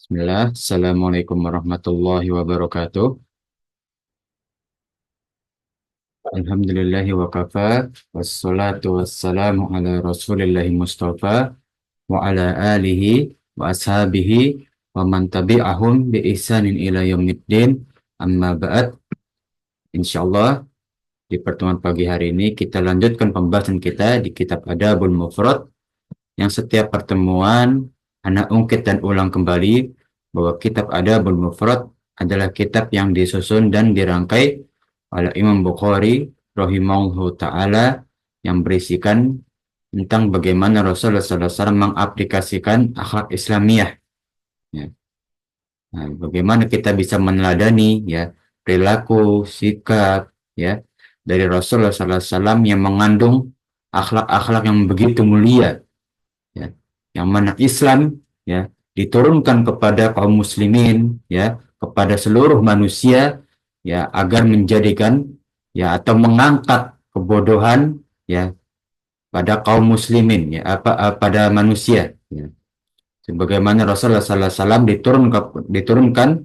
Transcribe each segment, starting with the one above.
Bismillah, Assalamualaikum warahmatullahi wabarakatuh. Alhamdulillahi wa kafa, wassalatu wassalamu ala rasulillahi mustafa, wa ala alihi wa ashabihi, wa man tabi'ahum bi ihsanin ila yaumiddin, amma ba'd. Insyaallah, di pertemuan pagi hari ini kita lanjutkan pembahasan kita di kitab Adabul Mufrad, yang setiap pertemuan anak ungkit dan ulang kembali bahwa kitab Adabul Mufrad adalah kitab yang disusun dan dirangkai oleh Imam Bukhari rahimahullahu taala, yang berisikan tentang bagaimana Rasulullah SAW mengaplikasikan akhlak Islamiyah, ya. Nah, bagaimana kita bisa meneladani, ya, perilaku, sikap, ya, dari Rasulullah SAW yang mengandung akhlak-akhlak yang begitu mulia, ya, yang mana Islam, ya, diturunkan kepada kaum muslimin, ya, kepada seluruh manusia, ya, agar menjadikan, ya, atau mengangkat kebodohan, ya, pada kaum muslimin, ya, pada manusia, ya. Sebagaimana Rasulullah SAW diturunkan,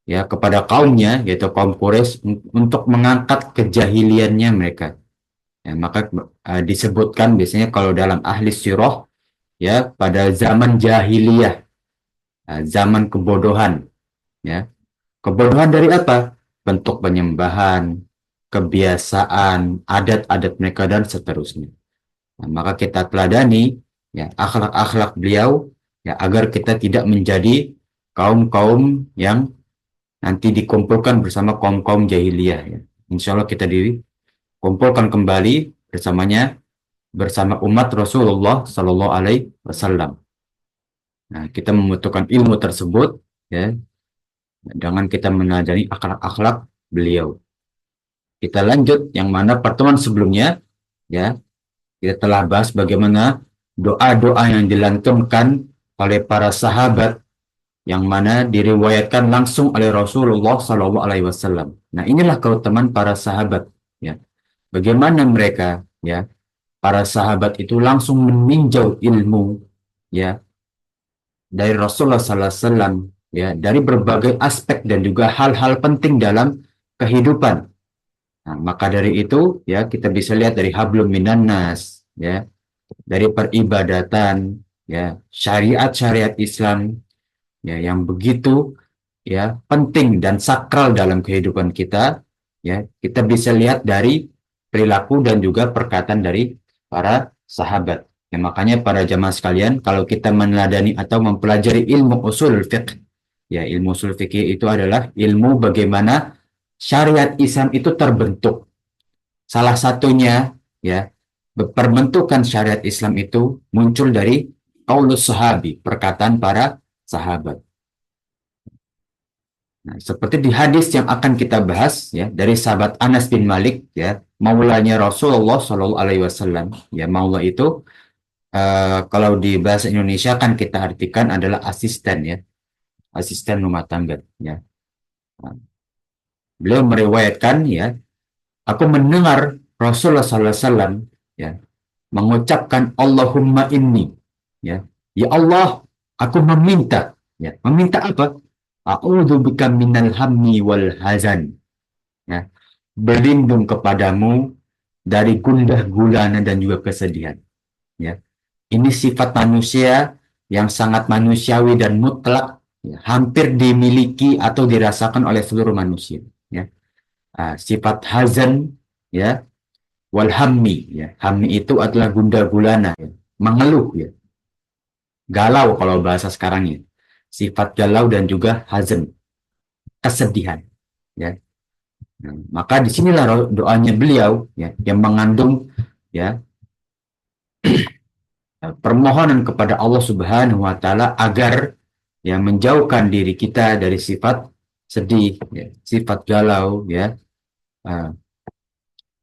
ya, kepada kaumnya, yaitu kaum Quraisy, untuk mengangkat kejahiliannya mereka. Ya, maka disebutkan biasanya kalau dalam ahli sirah, ya, pada zaman jahiliyah, zaman kebodohan, ya. Kebodohan dari apa? Bentuk penyembahan, kebiasaan, adat-adat mereka dan seterusnya. Nah, maka kita teladani, ya, akhlak-akhlak beliau, ya, agar kita tidak menjadi kaum-kaum yang nanti dikumpulkan bersama kaum-kaum jahiliyah, ya. Insya Allah kita dikumpulkan kembali bersamanya, bersama umat Rasulullah Sallallahu Alaihi Wasallam. Nah, kita membutuhkan ilmu tersebut, ya, dengan kita menajani akhlak-akhlak beliau. Kita lanjut yang mana pertemuan sebelumnya, ya, kita telah bahas bagaimana doa-doa yang dilantunkan oleh para sahabat, yang mana diriwayatkan langsung oleh Rasulullah Sallallahu Alaihi Wasallam. Nah, inilah keutamaan para sahabat, ya. Bagaimana mereka, ya, para sahabat itu langsung meninjau ilmu, ya, dari Rasulullah Sallallahu Alaihi Wasallam, ya, dari berbagai aspek dan juga hal-hal penting dalam kehidupan. Nah, maka dari itu, ya, kita bisa lihat dari hablum minan nas, ya, dari peribadatan, ya, syariat-syariat Islam, ya, yang begitu, ya, penting dan sakral dalam kehidupan kita, ya, kita bisa lihat dari perilaku dan juga perkataan dari para sahabat. Ya, makanya para jamaah sekalian, kalau kita meneladani atau mempelajari ilmu usul fiqh, ya, ilmu usul fikih itu adalah ilmu bagaimana syariat Islam itu terbentuk. Salah satunya, ya, perbentukan syariat Islam itu muncul dari qaulus sahabi, perkataan para sahabat. Nah, seperti di hadis yang akan kita bahas, ya, dari sahabat Anas bin Malik, ya, maulanya Rasulullah Shallallahu Alaihi Wasallam, ya, maula itu kalau di bahasa Indonesia kan kita artikan adalah asisten, ya, asisten rumah tangga, ya. Nah, beliau meriwayatkan, ya, aku mendengar Rasulullah Sallallahu Alaihi Wasallam, ya, mengucapkan Allahumma inni, ya, ya Allah, aku meminta, ya, meminta apa? A'udzu bika minal hammi wal hazan, ya, berlindung kepadamu dari gundah gulana dan juga kesedihan, ya. Ini sifat manusia yang sangat manusiawi dan mutlak, ya, hampir dimiliki atau dirasakan oleh seluruh manusia, ya. Sifat hazan, ya, wal hammi, ya, hammi itu adalah gundah gulana, ya, mengeluh, ya, galau kalau bahasa sekarangnya, sifat galau dan juga hazan, kesedihan, ya. Nah, maka disinilah doanya beliau, ya, yang mengandung, ya, permohonan kepada Allah Subhanahu Wa Taala agar, ya, menjauhkan diri kita dari sifat sedih, ya, sifat galau, ya,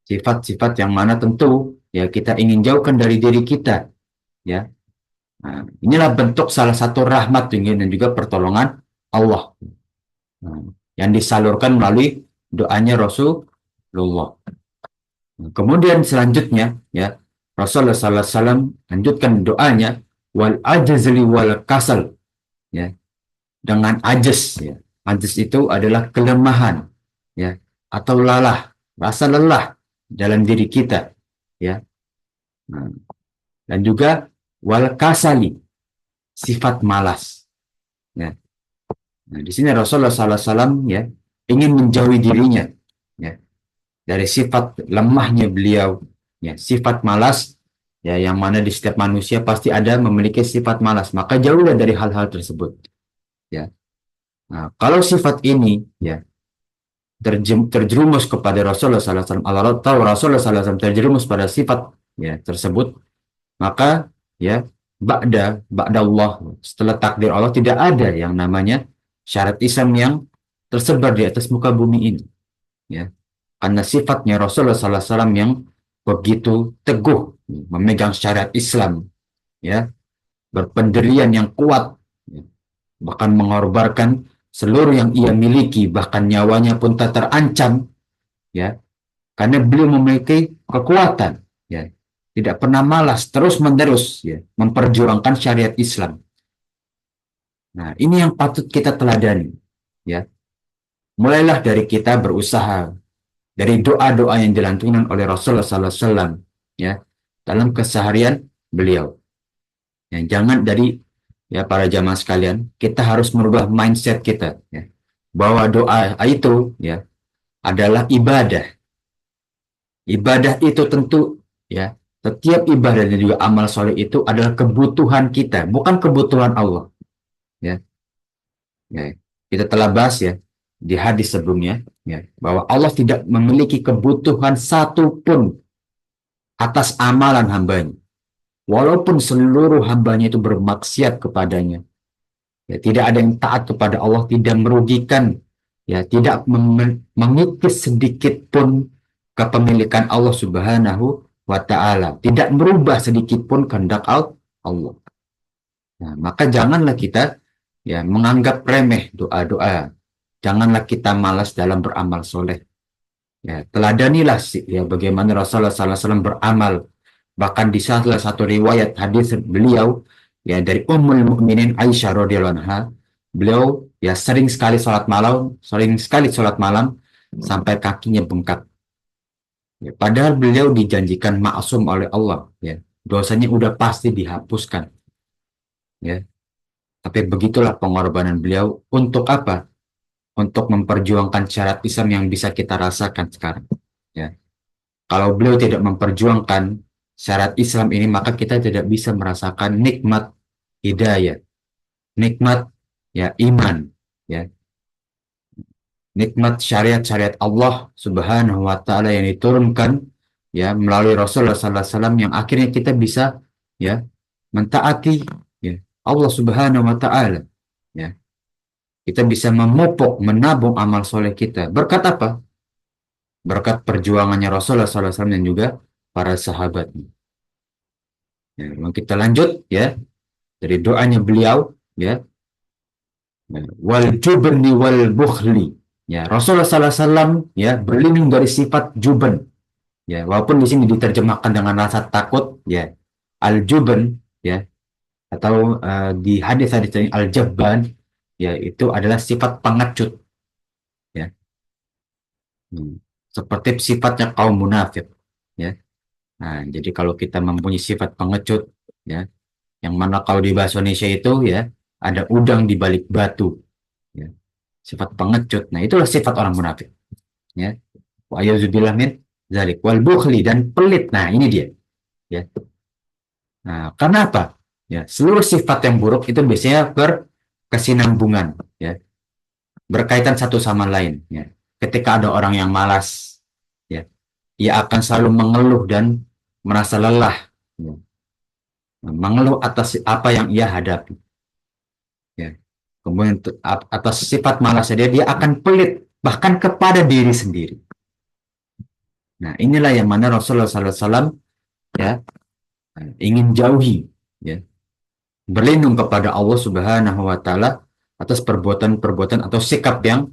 sifat-sifat yang mana tentu, ya, kita ingin jauhkan dari diri kita, ya. Nah, inilah bentuk salah satu rahmat dan juga pertolongan Allah, nah, yang disalurkan melalui doanya Rasulullah. Kemudian selanjutnya, ya, Rasulullah Sallallahu Alaihi Wasallam lanjutkan doanya wal ajzli wal kasal, ya, dengan ajes, ya. Ajes itu adalah kelemahan, ya, atau lalah, rasa lelah dalam diri kita, ya. Nah, dan juga wal kasali, sifat malas, ya. Nah, di sini Rasulullah SAW, ya, ingin menjauhi dirinya, ya, dari sifat lemahnya beliau, ya, sifat malas, ya, yang mana di setiap manusia pasti ada memiliki sifat malas, maka jauhlah dari hal-hal tersebut, ya. Nah, kalau sifat ini, ya, terjerumus kepada Rasulullah SAW, Allah tahu Rasulullah SAW terjerumus pada sifat, ya, tersebut, maka, ya, ba'da Allah, setelah takdir Allah tidak ada yang namanya syarat Islam yang tersebar di atas muka bumi ini, ya, karena sifatnya Rasulullah SAW yang begitu teguh memegang syariat Islam, ya, berpendirian yang kuat, ya, bahkan mengorbankan seluruh yang ia miliki, bahkan nyawanya pun tak terancam, ya, karena beliau memiliki kekuatan, ya, tidak pernah malas, terus menerus, ya, memperjuangkan syariat Islam. Nah, ini yang patut kita teladani, ya. Mulailah dari kita berusaha, dari doa-doa yang dilantunkan oleh Rasulullah SAW, ya, dalam keseharian beliau. Ya, jangan dari, ya, para jamaah sekalian, kita harus merubah mindset kita, ya, bahwa doa itu, ya, adalah ibadah. Ibadah itu tentu, ya, setiap ibadah dan juga amal soleh itu adalah kebutuhan kita, bukan kebutuhan Allah. Ya, ya. Kita telah bahas, ya, di hadis sebelumnya, ya, bahwa Allah tidak memiliki kebutuhan satupun atas amalan hambanya. Walaupun seluruh hambanya itu bermaksiat kepadanya, ya, tidak ada yang taat kepada Allah, tidak merugikan, ya, tidak mengikis sedikit pun kepemilikan Allah Subhanahu wa Ta'ala, tidak merubah sedikit pun kehendak Allah. Nah, maka janganlah kita, ya, menganggap remeh doa-doa, janganlah kita malas dalam beramal soleh. Ya, teladanilah, ya, bagaimana Rasulullah SAW beramal. Bahkan di salah satu riwayat hadis beliau, ya, dari Ummul Mukminin Aisyah radhiyallahu anha, beliau, ya, sering sekali sholat malam sampai kakinya bengkak. Ya, padahal beliau dijanjikan maksum oleh Allah, ya, dosanya udah pasti dihapuskan, ya. Tapi begitulah pengorbanan beliau untuk apa? Untuk memperjuangkan syarat Islam yang bisa kita rasakan sekarang, ya. Kalau beliau tidak memperjuangkan syarat Islam ini, maka kita tidak bisa merasakan nikmat hidayah, nikmat, ya, iman, ya, nikmat syariat-syariat Allah Subhanahu wa Ta'ala yang diturunkan, ya, melalui Rasulullah SAW, yang akhirnya kita bisa, ya, mentaati, ya, Allah Subhanahu wa Ta'ala, ya. Kita bisa memupuk, menabung amal soleh kita. Berkat apa? Berkat perjuangannya Rasulullah SAW dan juga para sahabatnya. Ya, kita lanjut, ya, dari doanya beliau, ya, wal jubni wal bukhli. Ya, Rasulullah SAW, ya, berlindung dari sifat juben. Ya, walaupun di sini diterjemahkan dengan rasa takut, ya, al juben, ya, atau di hadis-hadis ini al jabban, ya, itu adalah sifat pengecut, ya. Seperti sifatnya kaum munafik, ya. Nah, jadi kalau kita mempunyai sifat pengecut, ya, yang mana kalau di bahasa Indonesia itu, ya, ada udang di balik batu, ya, sifat pengecut. Nah, itulah sifat orang munafik, ya. Wa ayuzubillah min zalik wal bukhli, dan pelit. Nah, ini dia, ya. Nah, karena apa? Ya, seluruh sifat yang buruk itu biasanya berkesinambungan, ya, berkaitan satu sama lain, ya. Ketika ada orang yang malas, ya, ia akan selalu mengeluh dan merasa lelah, ya, mengeluh atas apa yang ia hadapi, ya. Kemudian atas sifat malasnya dia akan pelit bahkan kepada diri sendiri. Nah, inilah yang mana Rasulullah SAW, ya, ingin jauhi, ya, berlindung kepada Allah Subhanahu wa Ta'ala atas perbuatan-perbuatan atau sikap yang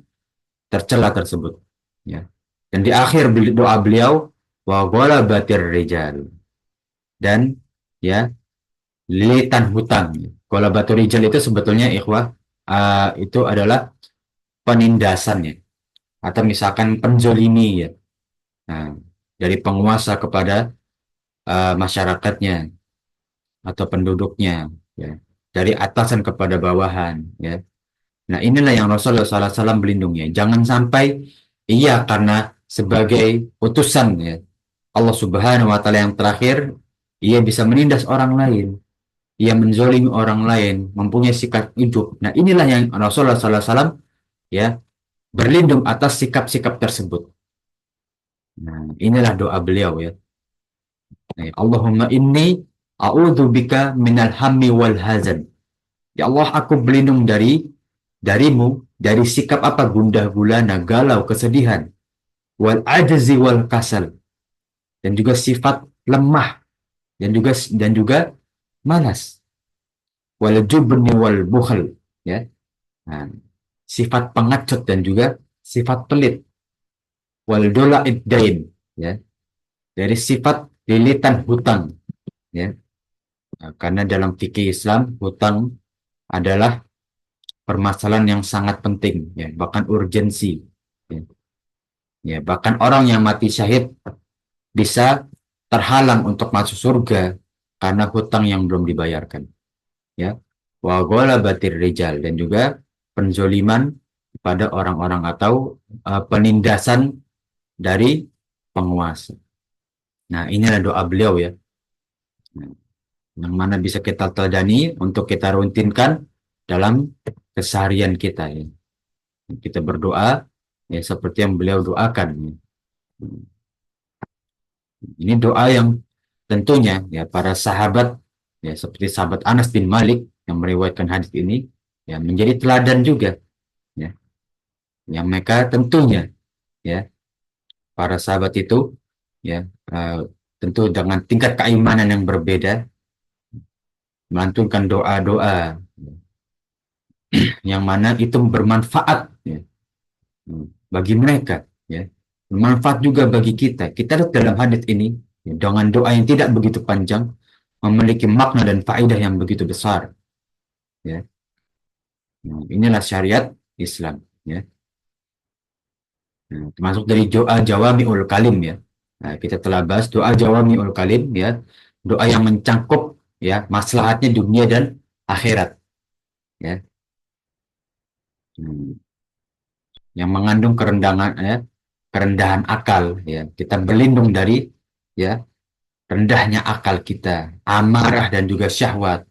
tercela tersebut, ya. Dan di akhir doa beliau, wa ghalabatir rijal, dan, ya, lilitan hutang. Ghalabatur rijal itu sebetulnya ikhwah itu adalah penindasannya atau misalkan penzolimi ya. Nah, dari penguasa kepada masyarakatnya atau penduduknya ya. Dari atasan kepada bawahan ya. Nah, inilah yang Rasulullah SAW melindungi. Jangan sampai iya karena sebagai utusan ya Allah Subhanahu wa taala yang terakhir, ia bisa menindas orang lain, ia menzolimi orang lain, mempunyai sikap ujub. Nah, inilah yang Rasulullah SAW ya berlindung atas sikap-sikap tersebut. Nah, inilah doa beliau ya. Nah, Allahumma inni a'udzubika minal hammi wal hazan. Ya Allah, aku berlindung darimu dari sikap apa? Gundah gulana, galau, kesedihan, wal ajzi wal kasal, dan juga sifat lemah dan juga malas, wal jubni wal bukhl ya. Nah, sifat pengecut dan juga sifat pelit, wal dola iddain ya, dari sifat lilitan hutang ya. Nah, karena dalam fikih Islam hutang adalah permasalahan yang sangat penting ya, bahkan urgensi ya. Ya, bahkan orang yang mati syahid bisa terhalang untuk masuk surga karena hutang yang belum dibayarkan ya. Wa batir rijal, dan juga penzoliman pada orang-orang atau penindasan dari penguasa. Nah, inilah doa beliau ya. Nah, yang mana bisa kita teladani untuk kita rutinkan dalam keseharian kita ya. Kita berdoa ya seperti yang beliau doakan ya. Ini doa yang tentunya ya para sahabat ya seperti sahabat Anas bin Malik yang meriwayatkan hadis ini ya menjadi teladan juga ya. Yang mereka tentunya ya para sahabat itu ya tentu dengan tingkat keimanan yang berbeda melantunkan doa-doa yang mana itu bermanfaat ya, bagi mereka ya, bermanfaat juga bagi kita. Kita lihat dalam hadits ini ya, dengan doa yang tidak begitu panjang memiliki makna dan faedah yang begitu besar ya. Nah, inilah syariat Islam ya. Nah, termasuk dari doa Jawami'ul Kalim ya. Nah, kita telah bahas doa Jawami'ul Kalim ya, doa yang mencangkup ya maslahatnya dunia dan akhirat ya. Yang mengandung kerendahan ya, kerendahan akal ya. Kita berlindung dari ya rendahnya akal kita, amarah dan juga syahwat.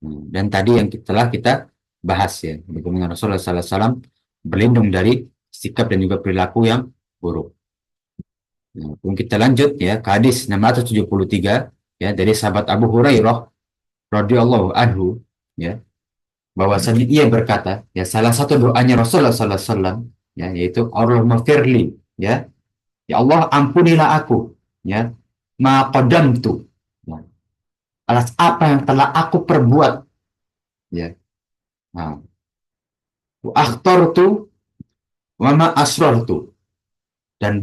Dan tadi yang telah kita bahas ya, bagaimana Rasulullah SAW berlindung dari sikap dan juga perilaku yang buruk. Nah, kita lanjut ya ke hadis 673 ya dari sahabat Abu Hurairah radhiyallahu anhu ya, bahwasanya ia berkata ya salah satu doanya Rasulullah SAW ya yaitu Allahumma firli ya, ya Allah ampunilah aku ya ma qadamtu ya, atas apa yang telah aku perbuat ya. Nah, akhtartu wa ma asrartu, dan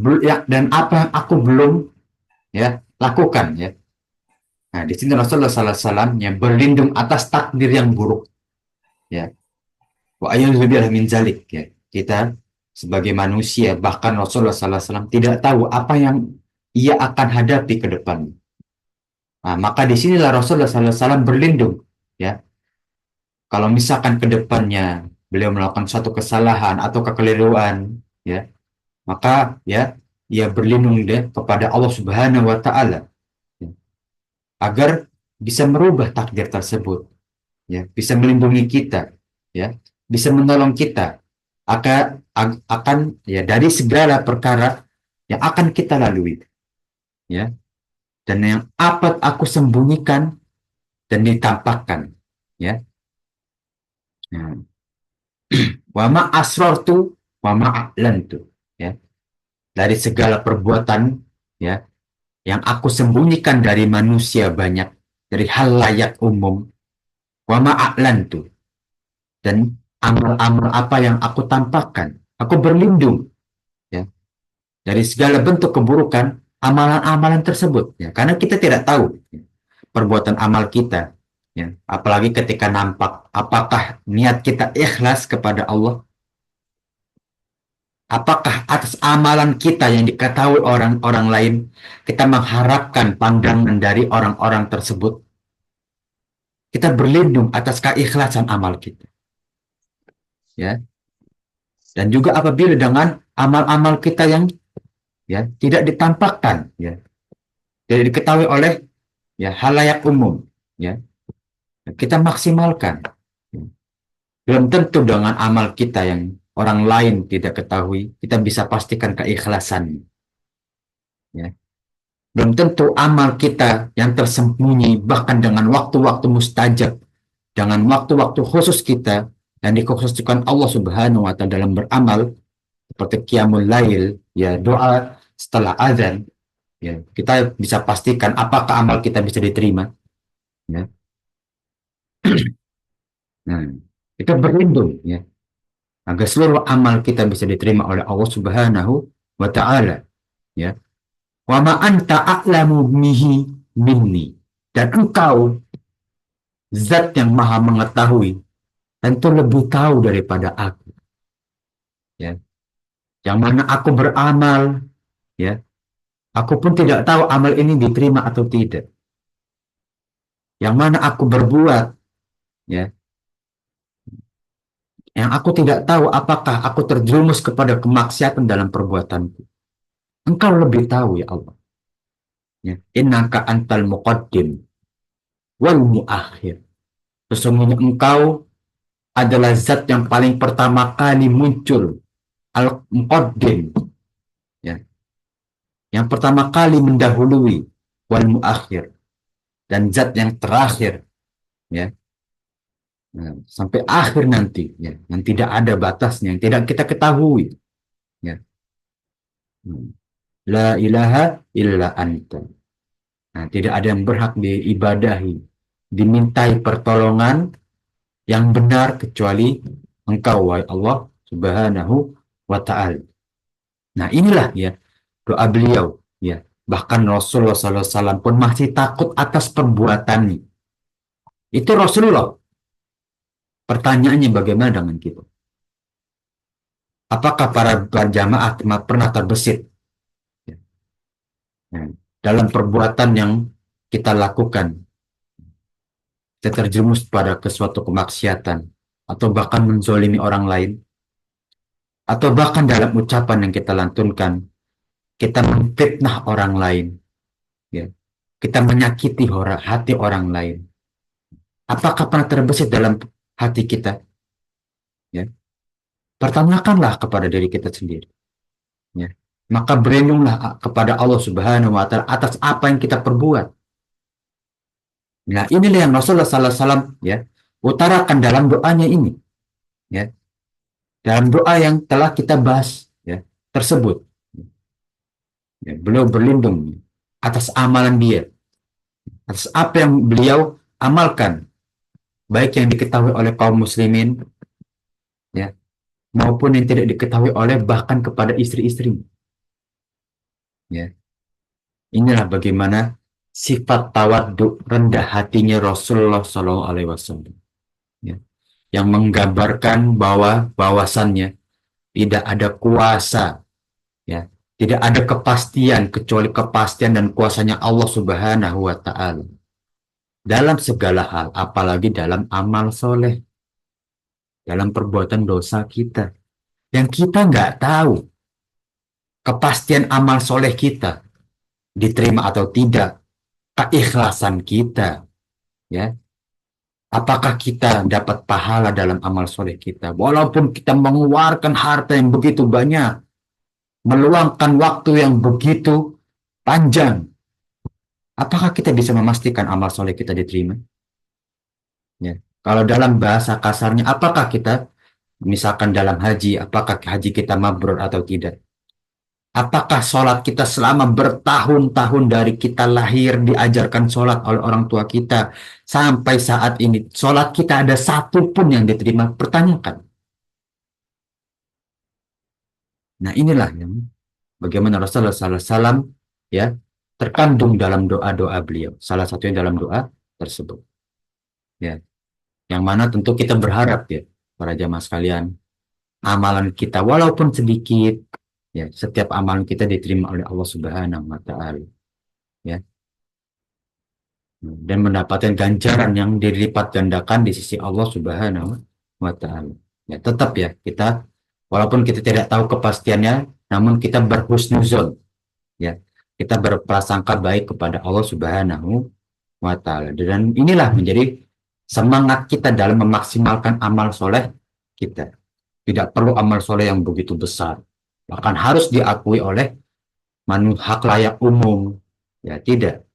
apa yang aku belum ya lakukan ya. Nah, di sini Rasulullah SAW yang berlindung atas takdir yang buruk ya. Wa ayyuzubillah min zalik ya. Kita sebagai manusia bahkan Rasulullah SAW tidak tahu apa yang ia akan hadapi ke depan. Nah, maka disinilah Rasulullah SAW berlindung ya. Kalau misalkan ke depannya beliau melakukan suatu kesalahan atau kekeliruan ya, maka ya ia berlindung deh kepada Allah Subhanahu wa taala ya, agar bisa merubah takdir tersebut ya, bisa melindungi kita ya, bisa menolong kita akan ya dari segala perkara yang akan kita lalui ya, dan yang apat aku sembunyikan dan ditampakkan ya. Nah, wa ma asrartu wa ma a'lantu ya, dari segala perbuatan ya yang aku sembunyikan dari manusia banyak, dari hal layak umum, wa ma a'lantu, dan amal-amal apa yang aku tampakkan, aku berlindung ya dari segala bentuk keburukan amalan-amalan tersebut ya, karena kita tidak tahu ya, perbuatan amal kita Ya, apalagi ketika nampak apakah niat kita ikhlas kepada Allah, apakah atas amalan kita yang diketahui orang-orang lain kita mengharapkan pandangan dari orang-orang tersebut. Kita berlindung atas keikhlasan amal kita, ya. Dan juga apabila dengan amal-amal kita yang ya tidak ditampakkan, ya, tidak diketahui oleh ya halayak umum, ya, kita maksimalkan. Belum tentu dengan amal kita yang orang lain tidak ketahui, kita bisa pastikan keikhlasan. Ya. Belum tentu amal kita yang tersembunyi, bahkan dengan waktu-waktu mustajab, dengan waktu-waktu khusus kita, dan dikhususkan Allah Subhanahu wa Ta'ala dalam beramal, seperti qiyamul lail, ya doa setelah azan, ya kita bisa pastikan apakah amal kita bisa diterima. Ya. Nah, kita berlindung, ya, agar seluruh amal kita bisa diterima oleh Allah Subhanahu wa Ta'ala, ya. Wa ma anta a'lamu bihi minni, dan engkau zat yang maha mengetahui tentu lebih tahu daripada aku, ya. Yang mana aku beramal, ya, aku pun tidak tahu amal ini diterima atau tidak. Yang mana aku berbuat, ya, yang aku tidak tahu apakah aku terjerumus kepada kemaksiatan dalam perbuatanku. Engkau lebih tahu, ya Allah. Ya. Innaka antal muqaddim wal muakhir. Sesungguhnya engkau adalah zat yang paling pertama kali muncul, al-muqaddim, ya, yang pertama kali mendahului, wal muakhir, dan zat yang terakhir, ya. Nah, sampai akhir nanti, ya, yang tidak ada batasnya, yang tidak kita ketahui, ya. La ilaha illa anta. Nah, tidak ada yang berhak diibadahi, dimintai pertolongan yang benar kecuali engkau, wahai Allah Subhanahu wa Ta'ala. Nah, inilah, ya, doa beliau, ya. Bahkan Rasulullah SAW pun masih takut atas perbuatannya. Itu Rasulullah. Pertanyaannya bagaimana dengan kita? Apakah para jamaah pernah terbesit, ya, dalam perbuatan yang kita lakukan? Kita terjerumus pada ke suatu kemaksiatan, atau bahkan menzolimi orang lain, atau bahkan dalam ucapan yang kita lantunkan, kita memfitnah orang lain, ya. Kita menyakiti hati orang lain. Apakah pernah terbesit dalam hati kita? Ya. Pertanyakanlah kepada diri kita sendiri. Ya. Maka berlindunglah kepada Allah Subhanahu wa Ta'ala atas apa yang kita perbuat. Nah, inilah yang Rasulullah SAW, ya, utarakan dalam doanya ini. Ya. Dalam doa yang telah kita bahas, ya, tersebut. Ya, beliau berlindung atas amalan dia, atas apa yang beliau amalkan, baik yang diketahui oleh kaum muslimin, ya, maupun yang tidak diketahui oleh bahkan kepada istri-istri. Ya. Inilah bagaimana sifat tawadhu, rendah hatinya Rasulullah SAW. Ya. Yang menggambarkan bahwasannya tidak ada kuasa, ya, tidak ada kepastian kecuali kepastian dan kuasanya Allah Subhanahu wa Ta'ala dalam segala hal, apalagi dalam amal soleh, dalam perbuatan dosa kita, yang kita nggak tahu kepastian amal soleh kita diterima atau tidak, keikhlasan kita, ya, apakah kita dapat pahala dalam amal soleh kita, walaupun kita mengeluarkan harta yang begitu banyak, meluangkan waktu yang begitu panjang, apakah kita bisa memastikan amal soleh kita diterima? Ya. Kalau dalam bahasa kasarnya, apakah kita, misalkan dalam haji, apakah haji kita mabrur atau tidak? Apakah sholat kita selama bertahun-tahun dari kita lahir diajarkan sholat oleh orang tua kita sampai saat ini, sholat kita ada satu pun yang diterima? Pertanyakan. Nah, inilah yang bagaimana Rasulullah SAW, ya, terkandung dalam doa-doa beliau. Salah satunya dalam doa tersebut. ya. Yang mana tentu kita berharap ya, para jamaah sekalian, amalan kita walaupun sedikit, ya, setiap amalan kita diterima oleh Allah Subhanahu wa taala, ya, dan mendapatkan ganjaran yang dilipat gandakan di sisi Allah Subhanahu wa taala. Ya, tetap ya kita walaupun kita tidak tahu kepastiannya, namun kita berhusnuzon, ya. Kita berprasangka baik kepada Allah Subhanahu wa taala. Dan inilah menjadi semangat kita dalam memaksimalkan amal soleh kita. Tidak perlu amal soleh yang begitu besar. Bahkan harus diakui oleh hak layak umum. Ya, tidak.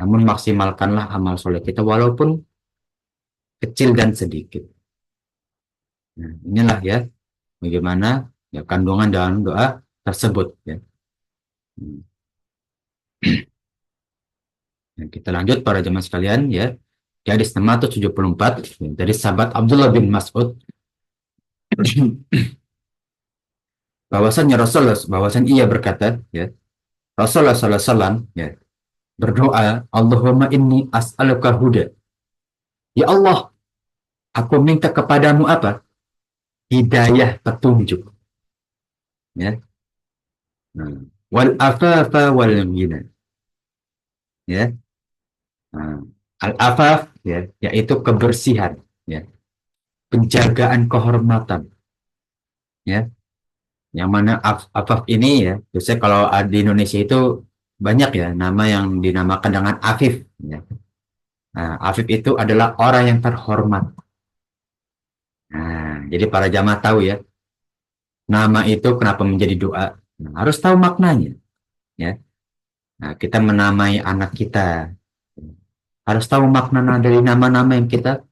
Namun maksimalkanlah amal soleh kita walaupun kecil dan sedikit. Nah, inilah ya bagaimana ya kandungan dalam doa tersebut ya. Hmm. Nah, kita lanjut para jemaah sekalian ya. Di hadis 674 ya, dari sahabat Abdullah bin Mas'ud bahwasannya ia berkata ya, Rasulullah sallallahu alaihi wasallam ya berdoa, Allahumma inni as'aluka huda. Ya Allah, aku minta kepadamu apa? Hidayah, petunjuk. Ya. Nah, wal afafa wal ghina. Ya. Nah, al afaf ya, yaitu kebersihan, ya, penjagaan kehormatan, ya. Yang mana afaf ini ya, biasanya kalau di Indonesia itu banyak ya nama yang dinamakan dengan afif, ya. Nah, afif itu adalah orang yang terhormat. Nah, jadi para jamaah tahu ya, nama itu kenapa menjadi doa. Nah, harus tahu maknanya, ya. Nah, kita menamai anak kita, harus tahu makna dari nama-nama yang kita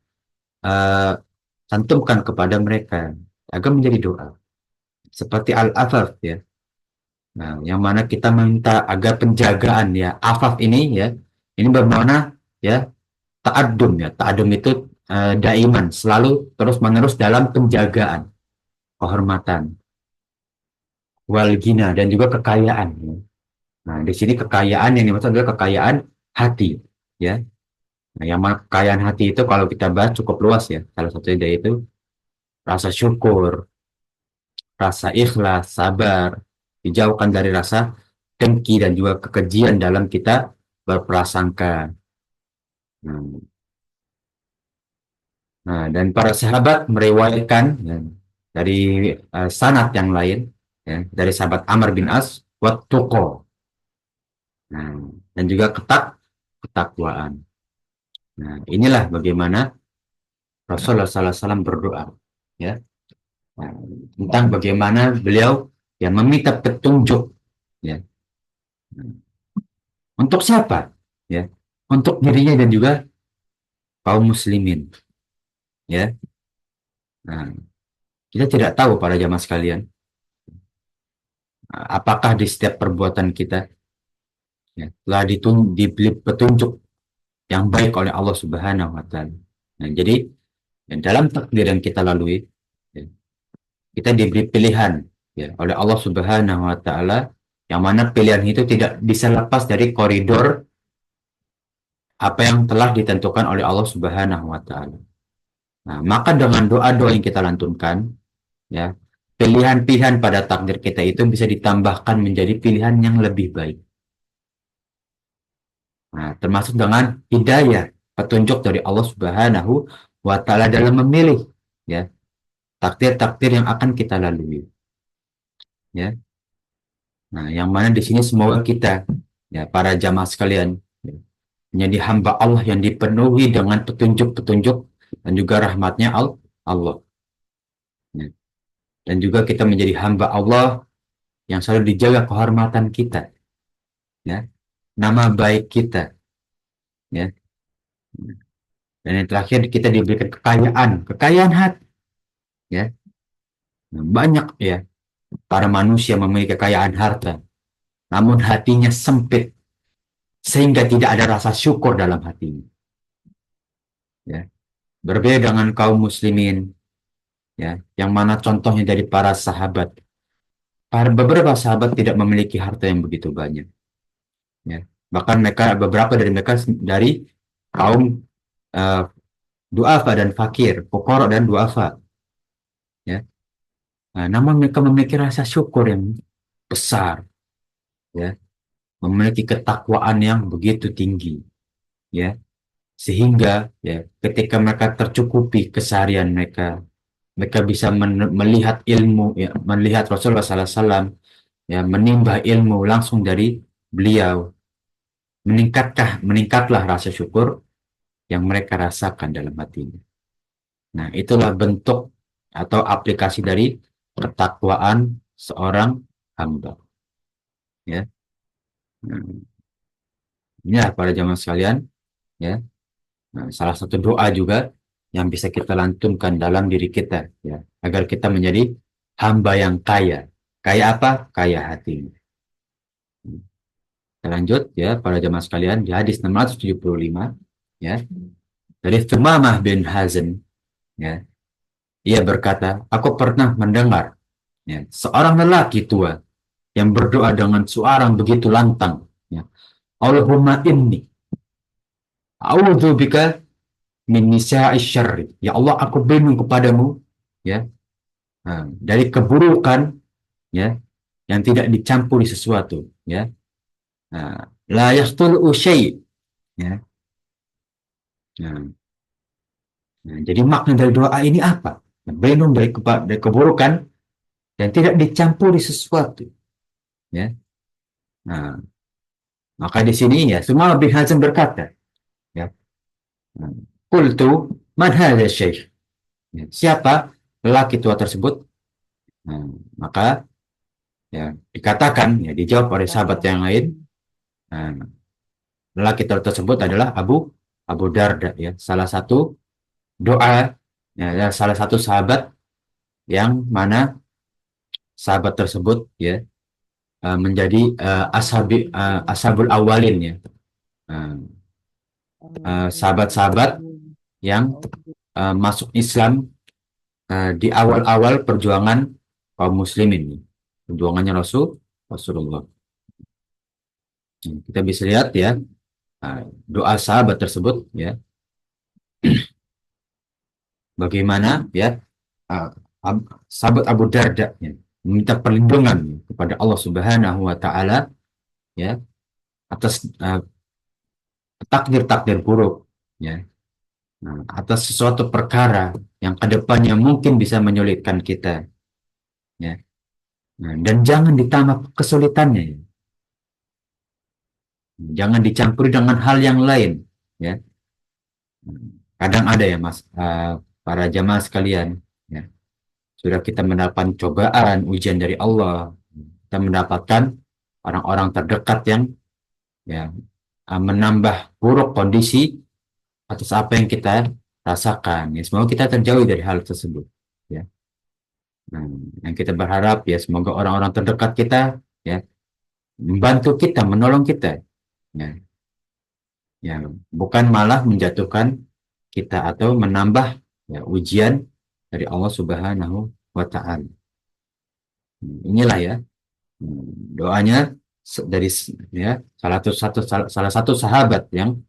uh, cantumkan kepada mereka agar menjadi doa. Seperti al-afaf ya. Nah, yang mana kita minta agar penjagaan ya, afaf ini ya, ini bermakna ya ta'adum ya. Ta'adum itu daiman, selalu terus-menerus dalam penjagaan, kehormatan, wal ghina dan juga kekayaan ya. Nah, di sini kekayaan yang dimaksud adalah kekayaan hati ya. Nah, yang mana kekayaan hati itu kalau kita bahas cukup luas ya. Salah satunya dari itu rasa syukur, rasa ikhlas, sabar, dijauhkan dari rasa dengki dan juga kekejian dalam kita berprasangka. Nah, dan para sahabat meriwayatkan ya, dari sanad yang lain ya, dari sahabat Amr bin As wattuqa. Nah, dan juga ketakwaan. Nah, inilah bagaimana Rasulullah SAW berdoa ya. Nah, tentang bagaimana beliau yang meminta petunjuk ya. Untuk siapa? Ya, untuk dirinya dan juga kaum muslimin. Ya, nah, kita tidak tahu para jamaah sekalian, apakah di setiap perbuatan kita ya, telah diberi petunjuk yang baik oleh Allah Subhanahu Wa Taala. Nah, jadi ya, dalam takdir yang kita lalui, ya, kita diberi pilihan ya, oleh Allah Subhanahu Wa Taala, yang mana pilihan itu tidak bisa lepas dari koridor apa yang telah ditentukan oleh Allah Subhanahu Wa Taala. Nah, maka dengan doa-doa yang kita lantunkan, ya, pilihan-pilihan pada takdir kita itu bisa ditambahkan menjadi pilihan yang lebih baik. Nah, termasuk dengan hidayah, petunjuk dari Allah Subhanahu wa taala dalam memilih ya takdir-takdir yang akan kita lalui. Ya. Nah, yang mana di sini semoga kita ya para jamaah sekalian ya, menjadi hamba Allah yang dipenuhi dengan petunjuk-petunjuk dan juga rahmatnya Allah. Ya. Dan juga kita menjadi hamba Allah yang selalu dijaga kehormatan kita, ya, nama baik kita, ya. Dan yang terakhir kita diberikan kekayaan hati, ya. Nah, banyak ya para manusia memiliki kekayaan harta, namun hatinya sempit sehingga tidak ada rasa syukur dalam hatinya, ya. Berbeda dengan kaum muslimin, ya, yang mana contohnya dari para sahabat. Para beberapa sahabat tidak memiliki harta yang begitu banyak, ya. Bahkan mereka beberapa dari mereka dari kaum uh, duafa dan fakir, fuqara dan duafa, ya. Nah, namun mereka memiliki rasa syukur yang besar, ya, memiliki ketakwaan yang begitu tinggi, ya, sehingga ya ketika mereka tercukupi keseharian mereka, mereka bisa melihat ilmu, ya, melihat Rasulullah SAW, ya, menimba ilmu langsung dari beliau, meningkatlah rasa syukur yang mereka rasakan dalam hatinya. Nah, itulah bentuk atau aplikasi dari ketakwaan seorang hamba, ya. Nah, inilah para jamaah sekalian, ya. Nah, salah satu doa juga yang bisa kita lantunkan dalam diri kita, ya, agar kita menjadi hamba yang kaya. Kaya apa? Kaya hati. Kita lanjut, ya, para jamaah sekalian, di hadis 675, ya, dari Thumamah bin Hazm, ya, ia berkata, aku pernah mendengar, ya, seorang lelaki tua yang berdoa dengan suara yang begitu lantang, ya, Allahumma inni a'udzubika min nisa'i syarri. Ya Allah, aku berlindung kepadamu, ya, dari keburukan, ya, yang tidak dicampuri sesuatu, ya. La yaqtulu syai', ya. Nah, jadi makna dari doa ini apa? Berlindung dari keburukan dan tidak dicampuri sesuatu, ya. Nah, maka di sini, ya, semua bin Hazm berkata, ya, qultu man hadha syekh? Ya, siapa lelaki tua tersebut? Nah, maka, ya, dikatakan, ya, dijawab oleh sahabat yang lain. Nah, lelaki tua tersebut adalah Abu Abu Darda, ya, salah satu doa, ya, salah satu sahabat yang mana sahabat tersebut, ya, menjadi ashabul awalin, ya. Uh, Sahabat-sahabat yang masuk Islam di awal-awal perjuangan kaum muslimin, perjuangannya Rasulullah. Kita bisa lihat, ya, doa sahabat tersebut, ya, bagaimana, ya, uh, sahabat Abu Darda, ya, meminta perlindungan, ya, kepada Allah Subhanahu wa taala, ya, atas takdir-takdir buruk, ya. Nah, atas sesuatu perkara yang kedepannya mungkin bisa menyulitkan kita, ya. Nah, dan jangan ditambah kesulitannya, ya. Jangan dicampuri dengan hal yang lain, ya. Kadang ada, ya, Mas, para jamaah sekalian, ya, sudah kita mendapatkan cobaan, ujian dari Allah, kita mendapatkan orang-orang terdekat yang, ya, menambah buruk kondisi atas apa yang kita rasakan. Ya, semoga kita terjauh dari hal tersebut, ya. Nah, yang kita berharap, ya, semoga orang-orang terdekat kita, ya, membantu kita, menolong kita, ya, ya, bukan malah menjatuhkan kita atau menambah, ya, ujian dari Allah Subhanahu wa taala. Inilah, ya, doanya dari, ya, salah satu sahabat yang,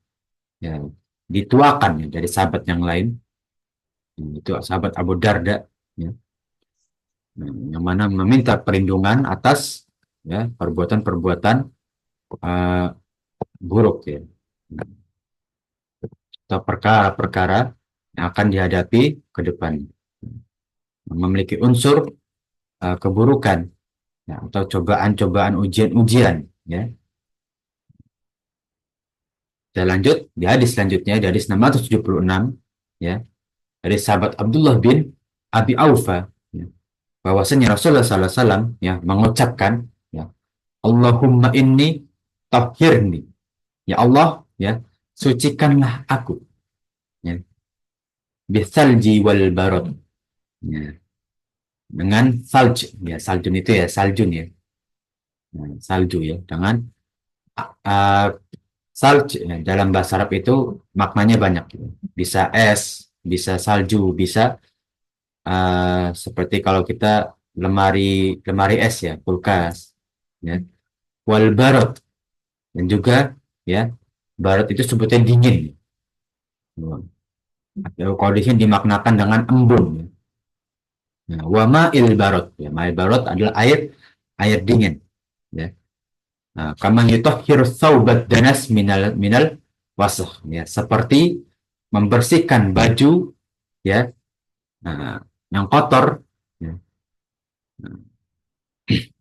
ya, dituakan, ya, dari sahabat yang lain, itu sahabat Abu Darda, ya, yang mana meminta perlindungan atas, ya, perbuatan-perbuatan uh, buruk, ya, atau perkara-perkara yang akan dihadapi ke depan, memiliki unsur keburukan, ya, atau cobaan-cobaan, ujian-ujian, ya. Kita lanjut di hadis selanjutnya, di hadis 676, ya, dari sahabat Abdullah bin Abi Aufa, ya, bahwasanya Rasulullah SAW, ya, mengucapkan, ya, Allahumma inni tahhirni, ya Allah, ya, sucikanlah aku, ya, bisalji wal barad, ya, dengan salj, ya, saljun itu, ya, saljun, ya. Nah, salju, ya, dengan uh, salj, ya, dalam bahasa Arab itu maknanya banyak, ya. Bisa es, bisa salju, bisa seperti kalau kita lemari lemari es, ya, kulkas, ya, wal barad, dan juga, ya, barat itu sebutnya dingin, Kalau di sini dimaknakan dengan embun. Ya. Nah, wa ma'il barot. Ya, ma'il barot adalah air dingin. Ya. Nah, kama yutahhiru thawbat danas minal wasakh. Ya, seperti membersihkan baju ya, nah, yang kotor ya,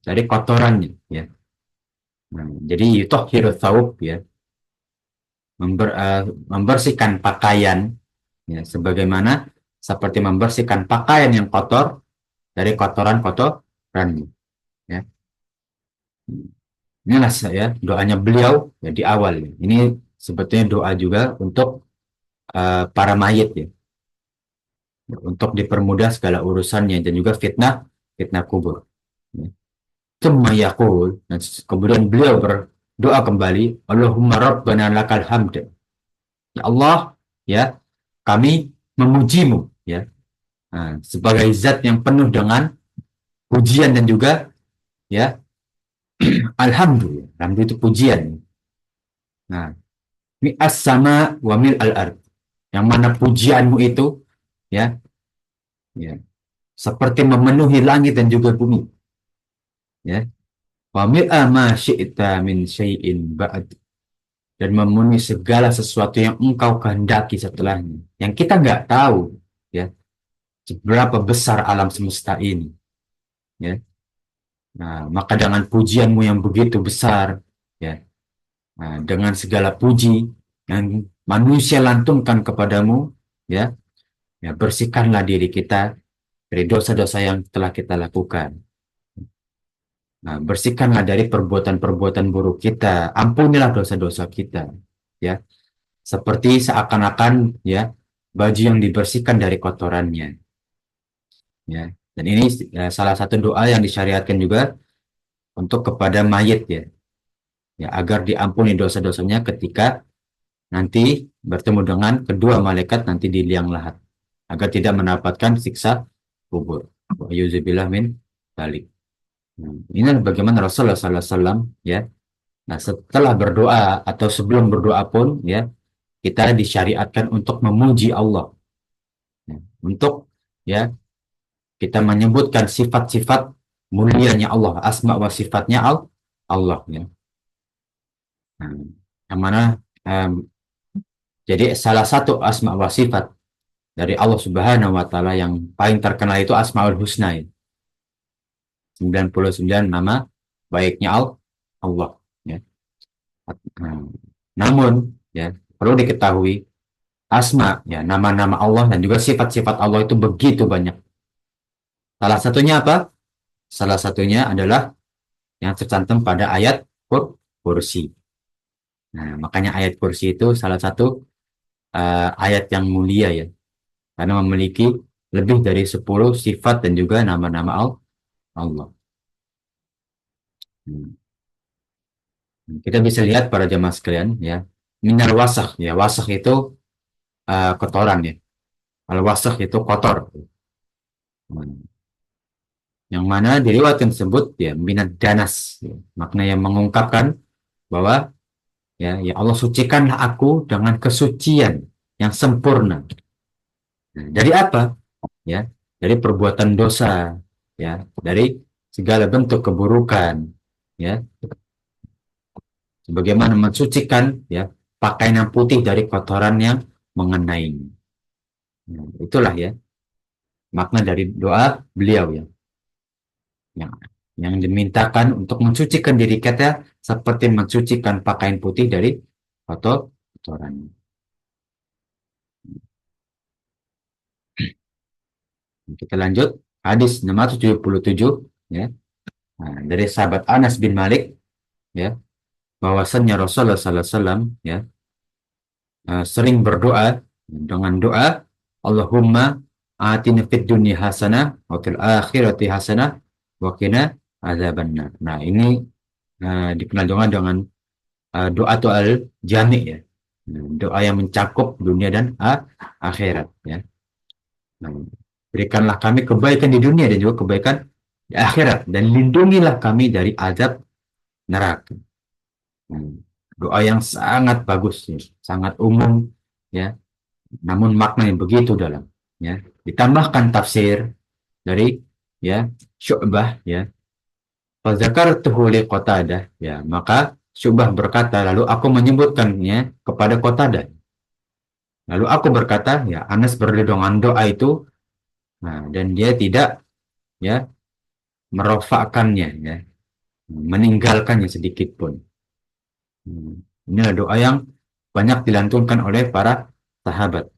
dari kotorannya ya. Nah, jadi yutahhiru thawb ya, membersihkan pakaian ya, sebagaimana seperti membersihkan pakaian yang kotor dari kotoran-kotoran ya. Inilah saya doanya beliau ya, di awal ya. Ini sebetulnya doa juga untuk para mayit ya, untuk dipermudah segala urusannya dan juga fitnah fitnah kubur ya. Tsumma yaqul, dan kemudian beliau berdoa kembali, Allahumma rabbana lakal hamd. Ya Allah ya, kami memujimu ya. Nah, sebagai zat yang penuh dengan pujian dan juga ya, alhamdulillah. Alhamdulillah itu pujian. Nah, mi as-sama wa mil al-ard. Yang mana pujianmu itu ya, ya seperti memenuhi langit dan juga bumi ya. Wa mil'a ma syi'ta min syai'in ba'd, dan memenuhi segala sesuatu yang engkau kehendaki setelahnya. Yang kita nggak tahu ya, seberapa besar alam semesta ini ya. Nah, maka dengan pujianmu yang begitu besar ya, nah, dengan segala puji yang manusia lantunkan kepadamu ya, ya bersihkanlah diri kita dari dosa-dosa yang telah kita lakukan. Nah, bersihkanlah dari perbuatan-perbuatan buruk kita, ampunilah dosa-dosa kita ya, seperti seakan-akan ya baju yang dibersihkan dari kotorannya ya. Dan ini salah satu doa yang disyariatkan juga untuk kepada mayit ya, ya agar diampuni dosa-dosanya ketika nanti bertemu dengan kedua malaikat nanti di liang lahat, agar tidak mendapatkan siksa kubur. Wa yuzubillah min balik. Ini bagaimana Rasulullah SAW ya. Nah, setelah berdoa atau sebelum berdoa pun ya, kita disyariatkan untuk memuji Allah. Ya, untuk ya kita menyebutkan sifat-sifat mulianya Allah, asma wa sifatnya Allah ya. Nah, yang mana jadi salah satu asma wa sifat dari Allah Subhanahu wa taala yang paling terkenal itu Asmaul Husna ya. 99 nama baiknya Allah ya. Nah, namun ya perlu diketahui asma ya, nama-nama Allah dan juga sifat-sifat Allah itu begitu banyak. Salah satunya apa? Salah satunya adalah yang tercantum pada ayat kursi. Nah, makanya ayat kursi itu salah satu ayat yang mulia ya, karena memiliki lebih dari 10 sifat dan juga nama-nama Allah. Hmm. Kita bisa lihat para jamaah sekalian ya, minar wasakh ya, wasakh itu kotoran ya. Al wasakh itu kotor. Hmm. Yang mana diriwayatkan tersebut ya minat danas ya. Makna yang mengungkapkan bahwa ya Allah sucikanlah aku dengan kesucian yang sempurna. Nah, dari apa? Ya, dari perbuatan dosa, ya, dari segala bentuk keburukan, ya, sebagaimana mensucikan ya pakaian yang putih dari kotoran yang mengenai. Nah, itulah ya makna dari doa beliau ya, yang yang dimintakan untuk mensucikan diri kita seperti mensucikan pakaian putih dari kotoran. Kita lanjut hadis nomor 77 ya. Nah, dari sahabat Anas bin Malik ya, bahwasannya Rasulullah SAW ya sering berdoa dengan doa Allahumma atina fid dunya hasanah wa fil akhirati hasanah wa qina adzabannar. Nah, ini dikenal juga dengan doa al jami ya. Nah, doa yang mencakup dunia dan akhirat ya. Nah, berikanlah kami kebaikan di dunia dan juga kebaikan di akhirat dan lindungilah kami dari azab neraka. Doa yang sangat bagus ya, sangat umum ya, namun maknanya begitu dalam, ya. Ditambahkan tafsir dari, ya, Syu'bah, ya, fadzakartuhu li Qatadah, ya, maka Syu'bah berkata, lalu aku menyebutkannya kepada Qatadah. Lalu aku berkata, ya, Anas berdedongan doa itu, nah, dan dia tidak, ya, merofakkannya, ya, meninggalkannya sedikit pun. Hmm. Inilah doa yang banyak dilantunkan oleh para sahabat,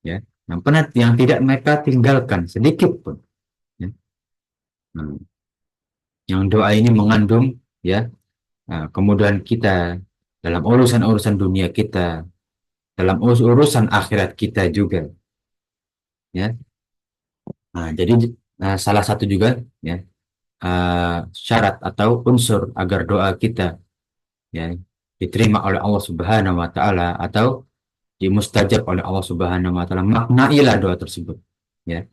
ya, yang pernah, yang tidak mereka tinggalkan sedikit pun, ya. Hmm. Yang doa ini mengandung, ya, kemudahan kita dalam urusan-urusan dunia kita, dalam urusan akhirat kita juga, ya. Nah, jadi, salah satu juga, ya, syarat atau unsur agar doa kita, ya, diterima oleh Allah Subhanahu wa taala atau dimustajab oleh Allah Subhanahu wa taala, maknailah doa tersebut, ya.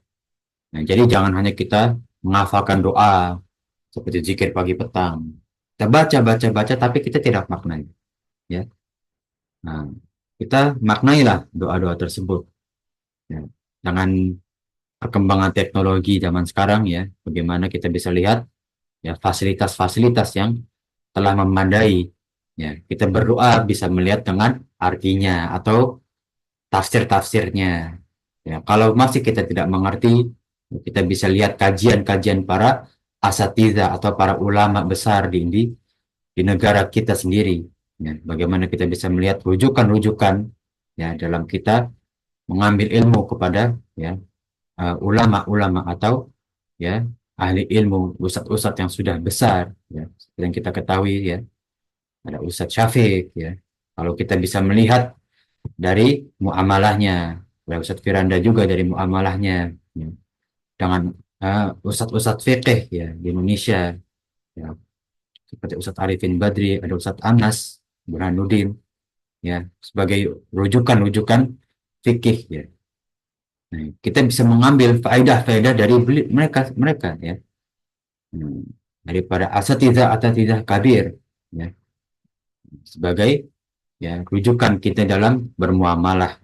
Nah, jadi jangan hanya kita menghafalkan doa seperti zikir pagi petang. Kita baca baca baca tapi kita tidak maknai, ya. Nah, kita maknailah doa-doa tersebut, ya. Dengan perkembangan teknologi zaman sekarang, ya, bagaimana kita bisa lihat, ya, fasilitas-fasilitas yang telah memadai, ya, kita berdoa bisa melihat dengan artinya atau tafsir-tafsirnya. Ya, kalau masih kita tidak mengerti, kita bisa lihat kajian-kajian para asatidzah atau para ulama besar di negara kita sendiri. Ya, bagaimana kita bisa melihat rujukan-rujukan, ya, dalam kita mengambil ilmu kepada, ya, ulama-ulama atau, ya, ahli ilmu, ustadz-ustadz yang sudah besar, ya, seperti yang kita ketahui, ya, ada Ustadz Syafiq, ya. Kalau kita bisa melihat dari muamalahnya, ada Ustadz Firanda juga dari muamalahnya, ya, dengan ustadz-ustadz fikih, ya, di Indonesia, ya, seperti Ustadz Arifin Badri, ada Ustadz Anas Burhanuddin, ya, sebagai rujukan-rujukan fikih, ya. Nah, kita bisa mengambil faedah-faedah dari mereka, mereka, ya. Hmm, daripada asatidzah atau tidak kabir, ya, sebagai, ya, rujukan kita dalam bermuamalah,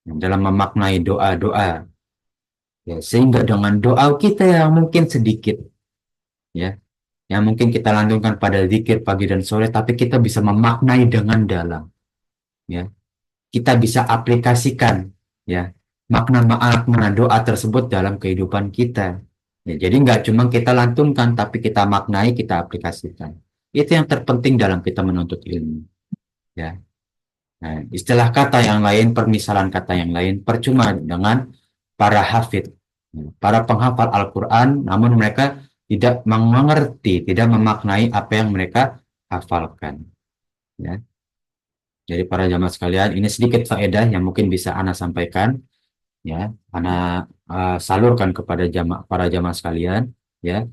dalam memaknai doa-doa, ya, sehingga dengan doa kita yang mungkin sedikit, ya, yang mungkin kita lantunkan pada zikir pagi dan sore, tapi kita bisa memaknai dengan dalam, ya, kita bisa aplikasikan, ya, makna-makna doa tersebut dalam kehidupan kita, ya. Jadi nggak cuma kita lantunkan tapi kita maknai, kita aplikasikan. Itu yang terpenting dalam kita menuntut ilmu, ya. Nah, istilah kata yang lain, permisalan kata yang lain, percuma dengan para hafid, para penghafal Al-Quran, namun mereka tidak mengerti, tidak memaknai apa yang mereka hafalkan, ya. Jadi para jamaah sekalian, ini sedikit faedah yang mungkin bisa Ana sampaikan, ya, Ana salurkan kepada jamaah, para jamaah sekalian, ya.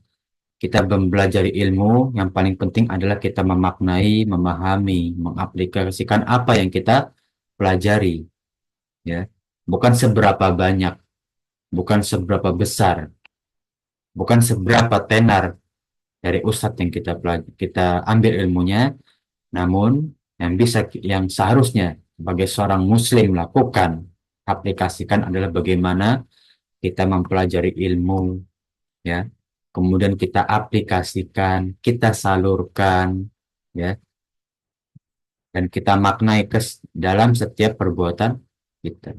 Kita mempelajari ilmu, yang paling penting adalah kita memaknai, memahami, mengaplikasikan apa yang kita pelajari, ya. Bukan seberapa banyak, bukan seberapa besar, bukan seberapa tenar dari ustadz yang kita ambil ilmunya, namun yang bisa, yang seharusnya sebagai seorang muslim lakukan, aplikasikan adalah bagaimana kita mempelajari ilmu, ya, kemudian kita aplikasikan, kita salurkan, ya, dan kita maknai dalam setiap perbuatan kita.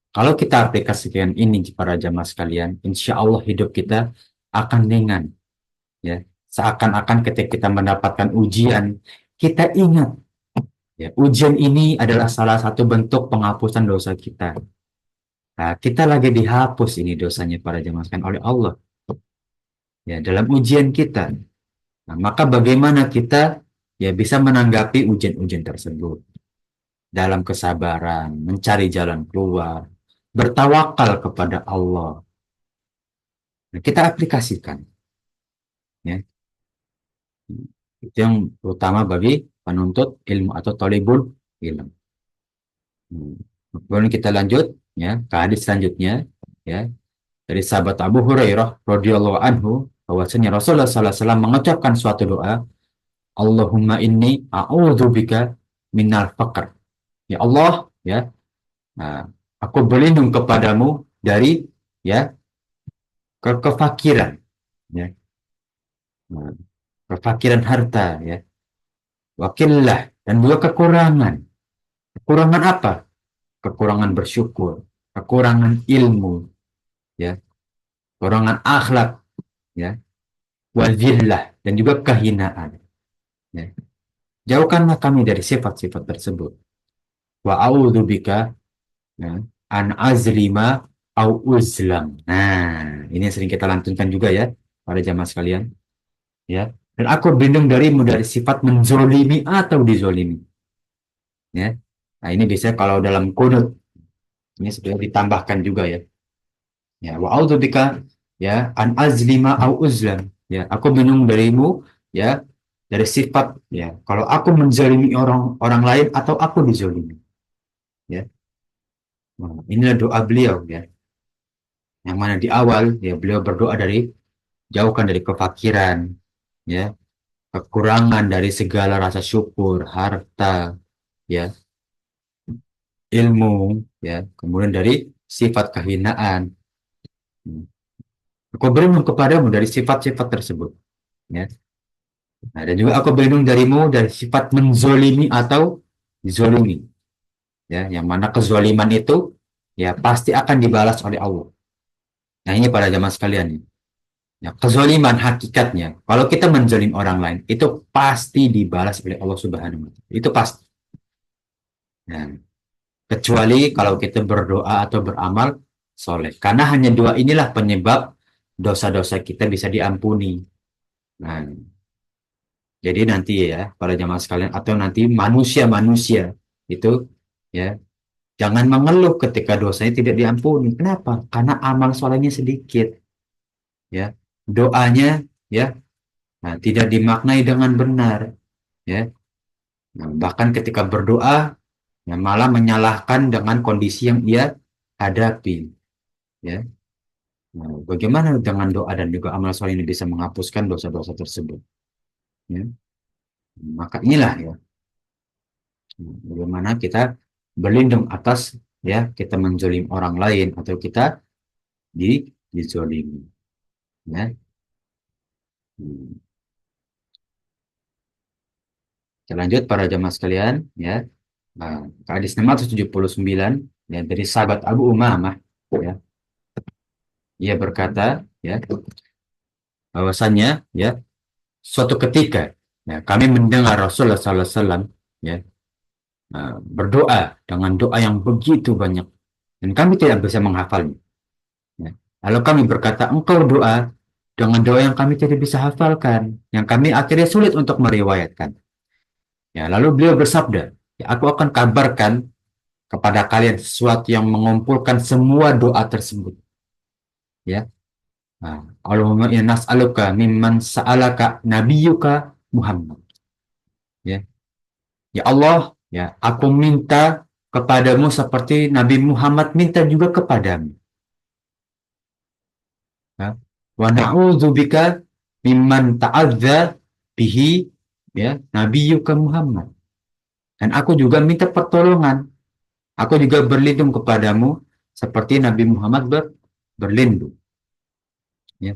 Kalau kita aplikasikan ini para jamaah sekalian, insya Allah hidup kita akan ringan, ya. Seakan-akan ketika kita mendapatkan ujian, kita ingat, ya, ujian ini adalah salah satu bentuk penghapusan dosa kita. Nah, kita lagi dihapus ini dosanya para jamaah sekalian oleh Allah, ya, dalam ujian kita. Nah, maka bagaimana kita, ya, bisa menanggapi ujian-ujian tersebut dalam kesabaran, mencari jalan keluar, bertawakal kepada Allah. Nah, kita aplikasikan, ya. Itu yang utama bagi penuntut ilmu atau thalibul ilmu. Kemudian kita lanjut, ya, ke hadis selanjutnya, ya, dari sahabat Abu Hurairah radhiyallahu anhu, bahwasanya Rasulullah sallallahu alaihi wasallam mengucapkan suatu doa, Allahumma inni a'udzubika minal faqr. Ya Allah, ya. Nah, aku berlindung kepadamu dari ya kefakiran, ya. Nah, kefakiran harta, ya. Wakillah dan juga kekurangan. Kekurangan apa? Kekurangan bersyukur, kekurangan ilmu, ya, kekurangan akhlak, ya, wazillah dan juga kehinaan. Ya. Jauhkanlah kami dari sifat-sifat tersebut. Wa a'udzubika, ya, an azlima au uzlam. Nah, ini yang sering kita lantunkan juga ya pada jamaah sekalian. Ya. Dan aku berlindung darimu dari sifat menzolimi atau dizolimi. Ya. Nah, ini biasanya kalau dalam kunut ini sudah ditambahkan juga ya. Ya, wa a'udzubika ya an azlima au uzlam. Ya, aku berlindung darimu ya dari sifat ya kalau aku menzalimi orang orang lain atau aku dizalimi. Ya. Nah, inilah doa beliau ya. Yang mana di awal ya beliau berdoa dari jauhkan dari kefakiran, ya, kekurangan dari segala rasa syukur, harta, ya, ilmu, ya, kemudian dari sifat kehinaan. Aku berlindung kepadamu dari sifat-sifat tersebut. Ya. Nah, dan juga aku berlindung darimu dari sifat menzolimi atau dizolimi. Ya, yang mana kezoliman itu ya pasti akan dibalas oleh Allah. Nah, ini pada zaman sekalian. Ya, kezoliman hakikatnya, kalau kita menzolim orang lain, itu pasti dibalas oleh Allah Subhanahu wa Ta'ala. Itu pasti. Nah, kecuali kalau kita berdoa atau beramal soleh. Karena hanya dua inilah penyebab dosa-dosa kita bisa diampuni. Nah, jadi nanti ya, para jamaah sekalian, atau nanti manusia-manusia itu ya, jangan mengeluh ketika dosanya tidak diampuni. Kenapa? Karena amal solehnya sedikit. Ya, doanya ya, nah, tidak dimaknai dengan benar. Ya, nah, bahkan ketika berdoa, ya, malah menyalahkan dengan kondisi yang ia hadapi. Ya, nah, bagaimana dengan doa dan juga amal soleh ini bisa menghapuskan dosa-dosa tersebut? Ya, maka inilah ya, bagaimana kita berlindung atas ya kita menzolim orang lain atau kita dizolimi. Ya. Hmm. Kita lanjut para jamaah sekalian ya. Nah, hadis 679 ya dari sahabat Abu Umamah ya. Ia berkata ya bahwasannya ya suatu ketika ya kami mendengar Rasulullah SAW ya berdoa dengan doa yang begitu banyak dan kami tidak bisa menghafalnya. Ya. Lalu kami berkata, engkau doa dengan doa yang kami tidak bisa hafalkan, yang kami akhirnya sulit untuk meriwayatkan. Ya, lalu beliau bersabda, ya, aku akan kabarkan kepada kalian sesuatu yang mengumpulkan semua doa tersebut. Ya, nah, Allahumma inna nas'aluka mimman sa'alaka nabiyyuka Muhammad. Ya, ya Allah, ya, aku minta kepadamu seperti Nabi Muhammad minta juga kepadamu. Ya. Wa na'udzubika mimman ta'adza bihi ya nabiyyuka Muhammad. Dan aku juga minta pertolongan. Aku juga berlindung kepadamu seperti Nabi Muhammad berlindung. Ya.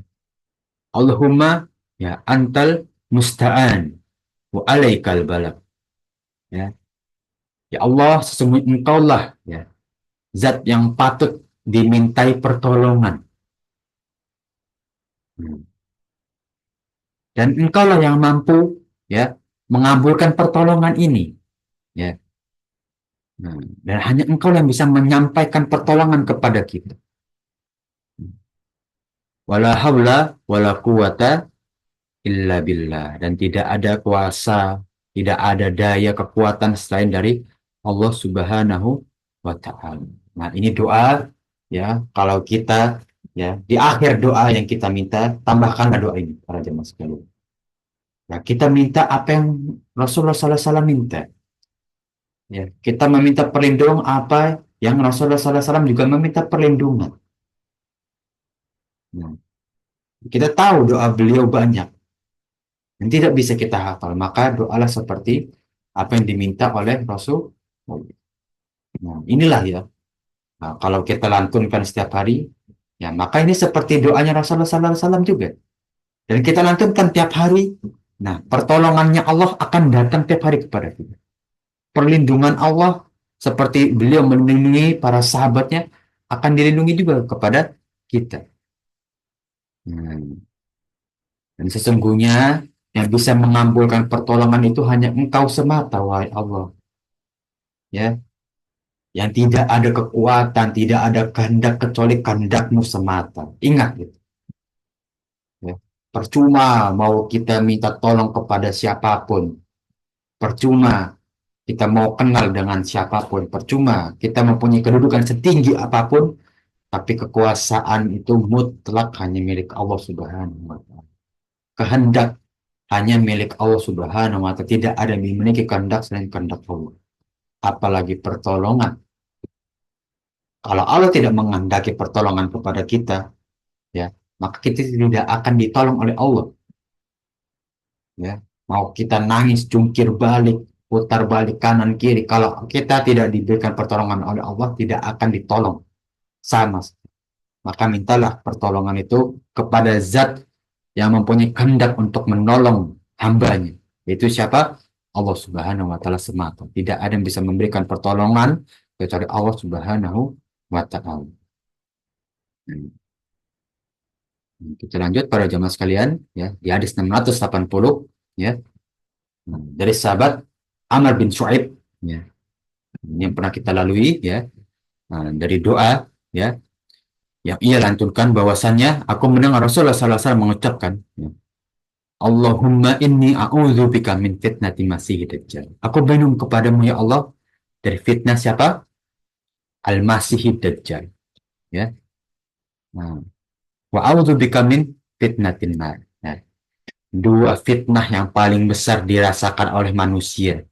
Allahumma ya antal musta'an wa alaikal balak. Ya. Ya Allah, sesungguhnya engkaulah ya zat yang patut dimintai pertolongan. Hmm. Dan engkaulah yang mampu ya mengabulkan pertolongan ini. Ya. Nah, dan hanya engkau yang bisa menyampaikan pertolongan kepada kita. Wala haula wala quwata illa billah. Dan tidak ada kuasa, tidak ada daya kekuatan selain dari Allah Subhanahu wa Ta'ala. Nah, ini doa ya, kalau kita ya di akhir doa yang kita minta, tambahkanlah doa ini para jemaah sekalian. Ya, kita minta apa yang Rasulullah SAW minta. Ya, kita meminta perlindungan apa yang Rasulullah SAW juga meminta perlindungan. Nah, kita tahu doa beliau banyak dan tidak bisa kita hafal. Maka doalah seperti apa yang diminta oleh Rasul. Nah, inilah ya. Nah, kalau kita lantunkan setiap hari, ya maka ini seperti doanya Rasulullah SAW juga. Dan kita lantunkan tiap hari. Nah, pertolongannya Allah akan datang tiap hari kepada kita. Perlindungan Allah seperti beliau melindungi para sahabatnya akan dilindungi juga kepada kita. Hmm. Dan sesungguhnya yang bisa mengambulkan pertolongan itu hanya Engkau semata, wahai Allah. Ya, yang tidak ada kekuatan, tidak ada kehendak kecuali kehendakmu semata. Ingat gitu. Ya. Percuma mau kita minta tolong kepada siapapun. Percuma kita mau kenal dengan siapapun. Percuma kita mempunyai kedudukan setinggi apapun. Tapi kekuasaan itu mutlak hanya milik Allah Subhanahu wa Ta'ala. Kehendak hanya milik Allah Subhanahu wa Ta'ala. Tidak ada yang memiliki kehendak selain kehendak Allah. Apalagi pertolongan. Kalau Allah tidak menghendaki pertolongan kepada kita, ya, maka kita tidak akan ditolong oleh Allah. Ya, mau kita nangis, jungkir balik, putar balik kanan kiri, kalau kita tidak diberikan pertolongan oleh Allah, tidak akan ditolong sama. Maka mintalah pertolongan itu kepada Zat yang mempunyai kehendak untuk menolong hambanya. Yaitu siapa? Allah Subhanahu wa Ta'ala semata. Tidak ada yang bisa memberikan pertolongan kecuali Allah Subhanahu wa Ta'ala. Kita lanjut para jamaah sekalian ya, di hadis 680 ya. Dari sahabat Amr bin Shu'aib ya. Ini yang pernah kita lalui ya. Dari doa ya yang ia lantunkan bahwasannya aku mendengar Rasulullah SAW mengucapkan ya, Allahumma inni a'udzubika min fitnati masihid dajjal. Aku berlindung kepadamu ya Allah dari fitnah siapa? Al-Masihid Dajjal ya. Nah, wa a'udzubika min fitnatin nar. Nah, dua fitnah yang paling besar dirasakan oleh manusia.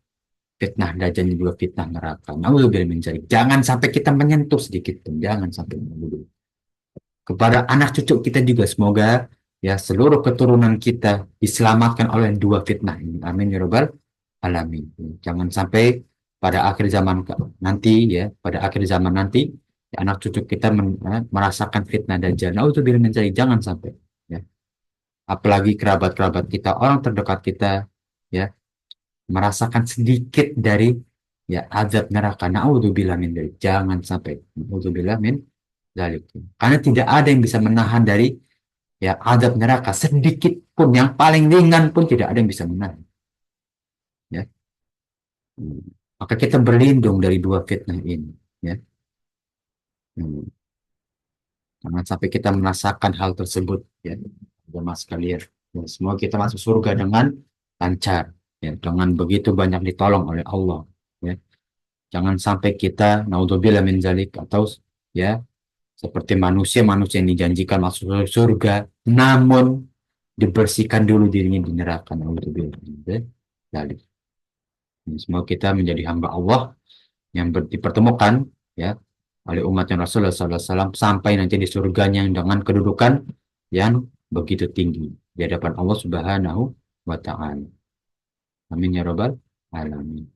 Fitnah Dajjal juga fitnah neraka. Nauzubillah min dzalik. Jangan sampai kita menyentuh sedikit pun. Jangan sampai menyentuh. Kepada anak cucu kita juga semoga ya seluruh keturunan kita diselamatkan oleh dua fitnah ini. Amin ya rabbal alamin. Jangan sampai pada akhir zaman nanti ya, pada akhir zaman nanti ya, anak cucu kita merasakan fitnah Dajjal. Nauzubillah min dzalik. Jangan sampai ya. Apalagi kerabat-kerabat kita, orang terdekat kita ya merasakan sedikit dari ya azab neraka. Naudzubillah min dzalik. Jangan sampai. Naudzubillah min dzalik. Karena tidak ada yang bisa menahan dari ya azab neraka sedikit pun, yang paling ringan pun tidak ada yang bisa menahan. Ya. Maka kita berlindung dari dua fitnah ini. Ya. Jangan sampai kita merasakan hal tersebut. Ya. Jemaah sekalian. Ya, semoga kita masuk surga dengan lancar. Ya, dengan begitu banyak ditolong oleh Allah. Ya. Jangan sampai kita naudzubillah min zalik atau ya seperti manusia-manusia yang dijanjikan masuk surga namun dibersihkan dulu dirinya di neraka. Naudzubillah min zalik. Semoga kita menjadi hamba Allah yang dipertemukan ya oleh umatnya Rasulullah SAW sampai nanti di surganya yang dengan kedudukan yang begitu tinggi di hadapan Allah Subhanahu wa Ta'ala. Amin ya rabbal alamin.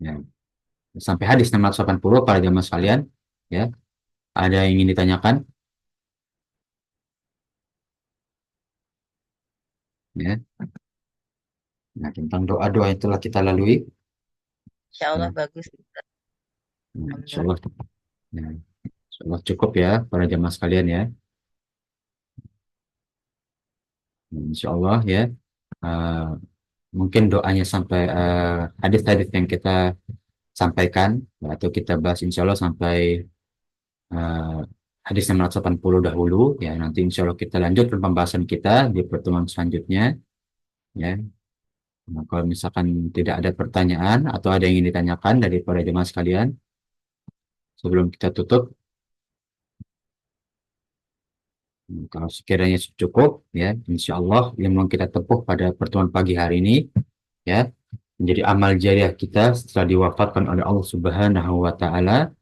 Ya. Sampai hadis 680 para jamaah sekalian ya. Ada yang ingin ditanyakan? Ya. Nah, tentang doa-doa yang telah kita lalui. Insya Allah Ya. bagus. Nah, insya Alhamdulillah. Allah, ya. Insya Allah cukup ya para jamaah sekalian ya. Nah, insya Allah ya. Uh, Mungkin doanya sampai hadis-hadis yang kita sampaikan ya, atau kita bahas insya Allah sampai uh, hadis 680 dahulu ya. Nanti insya Allah kita lanjutkan pembahasan kita di pertemuan selanjutnya ya. Nah, kalau misalkan tidak ada pertanyaan atau ada yang ingin ditanyakan dari para jemaah sekalian sebelum kita tutup, kalau sekiranya cukup ya, insya Allah yang mau kita tempuh pada pertemuan pagi hari ini ya menjadi amal jariah kita setelah diwafatkan oleh Allah Subhanahu wa Ta'ala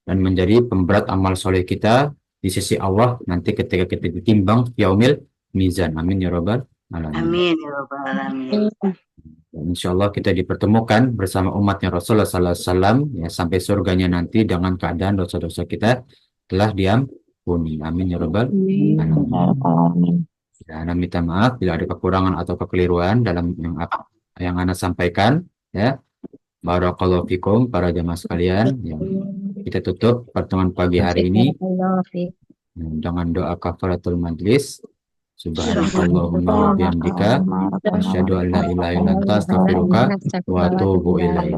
dan menjadi pemberat amal soleh kita di sisi Allah nanti ketika kita ditimbang yaumil mizan. Amin ya rabbal alamin. Amin ya Rabbal Alamin. Insya Allah kita dipertemukan bersama umatnya Rasulullah Sallallahu Alaihi Wasallam ya sampai surganya nanti dengan keadaan dosa-dosa kita telah diampuni. Amin ya Rabbal Ya alamin. Rabbal alamin. Ya, Ana minta maaf bila ada kekurangan atau kekeliruan dalam yang Ana sampaikan ya. Barakallahu fikum para jamaah sekalian. Ya, kita tutup pertemuan pagi hari ini Barakallahu fiik. dengan doa kafaratul majlis. Subhanakallahumma wa bihamdika asyhadu an la ilaha illa anta astaghfiruka wa atubu ilaik.